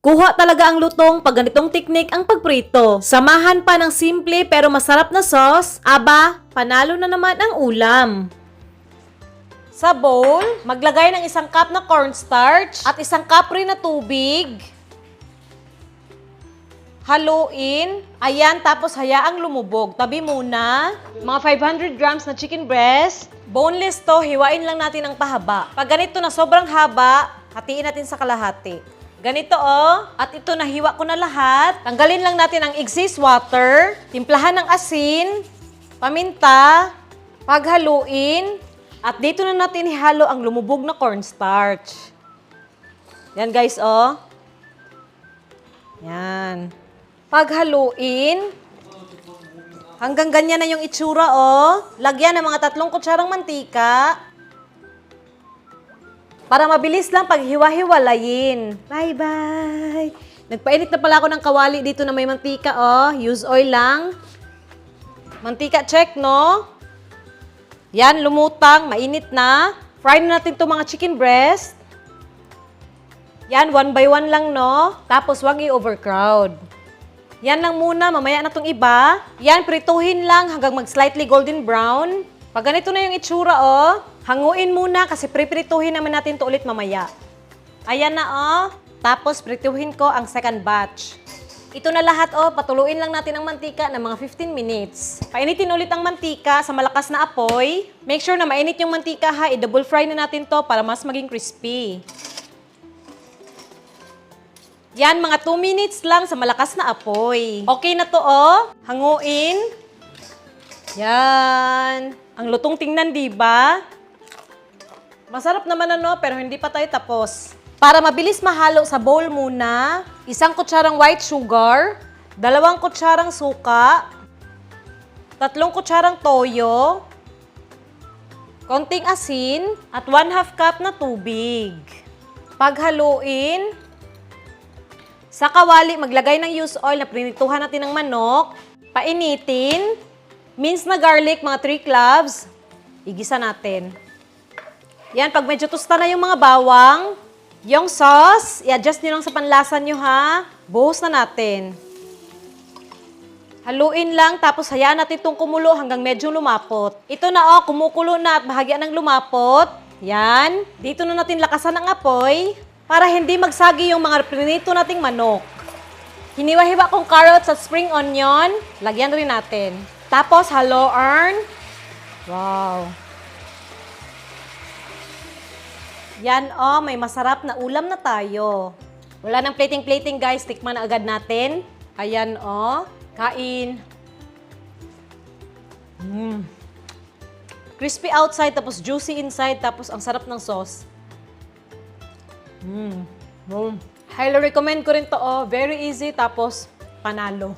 Kuha talaga ang lutong pag ganitong teknik ang pagprito. Samahan pa ng simple pero masarap na sauce, aba, panalo na naman ang ulam. Sa bowl, maglagay ng 1 cup na cornstarch at 1 cup rin na tubig. Haluin. Ayan, tapos hayaang lumubog. Tabi muna. Mga 500 grams na chicken breast. Boneless to, hiwain lang natin ang pahaba. Pag ganito na sobrang haba, hatiin natin sa kalahati. Ganito at ito nahiwa ko na lahat. Tanggalin lang natin ang excess water. Timplahan ng asin, paminta, paghaluin, at dito na natin ihalo ang lumubog na cornstarch. Yan guys, Yan. Paghaluin, hanggang ganyan na yung itsura, Lagyan ng mga 3 kutsarang mantika. Para mabilis lang paghiwa-hiwalayin. Bye-bye! Nagpainit na pala ako ng kawali dito na may mantika, Use oil lang. Mantika check, no? Yan, lumutang, mainit na. Fry na natin itong mga chicken breast. Yan, 1 by 1 lang, no? Tapos, wag i-overcrowd. Yan lang muna, mamaya na itong iba. Yan, prituhin lang hanggang mag-slightly golden brown. Pag ganito na yung itsura, hanguin muna kasi priprituhin naman natin to ulit mamaya. Ayan na, Tapos, prituhin ko ang second batch. Ito na lahat, patuluin lang natin ang mantika ng mga 15 minutes. Painitin ulit ang mantika sa malakas na apoy. Make sure na mainit yung mantika, ha. I-double fry na natin to para mas maging crispy. Yan, mga 2 minutes lang sa malakas na apoy. Okay na to, Hanguin. Yan. Ang lutong tingnan, di ba? Masarap naman pero hindi pa tayo tapos. Para mabilis mahalo sa bowl muna, 1 kutsarang white sugar, 2 kutsarang suka, 3 kutsarang toyo, konting asin, at 1/2 cup na tubig. Paghaluin, sa kawali, maglagay ng used oil na prinituhan natin ng manok, painitin, minced na garlic, mga 3 cloves, igisa natin. Yan, pag medyo tusta na yung mga bawang, yung sauce, i-adjust nyo lang sa panlasa nyo, ha. Buhos na natin. Haluin lang, tapos hayaan natin itong kumulo hanggang medyo lumapot. Ito na, kumukulo na at bahagya ng lumapot. Yan. Dito na natin lakasan ang apoy para hindi magsagi yung mga prinito nating manok. Hiniwa-hiwa kong carrots at spring onion. Lagyan rin natin. Tapos, halo-earn. Wow. Yan, may masarap na ulam na tayo. Wala nang plating-plating, guys. Tikman na agad natin. Ayan, kain. Crispy outside, tapos juicy inside, tapos ang sarap ng sauce. Highly recommend ko rin to, very easy, tapos panalo.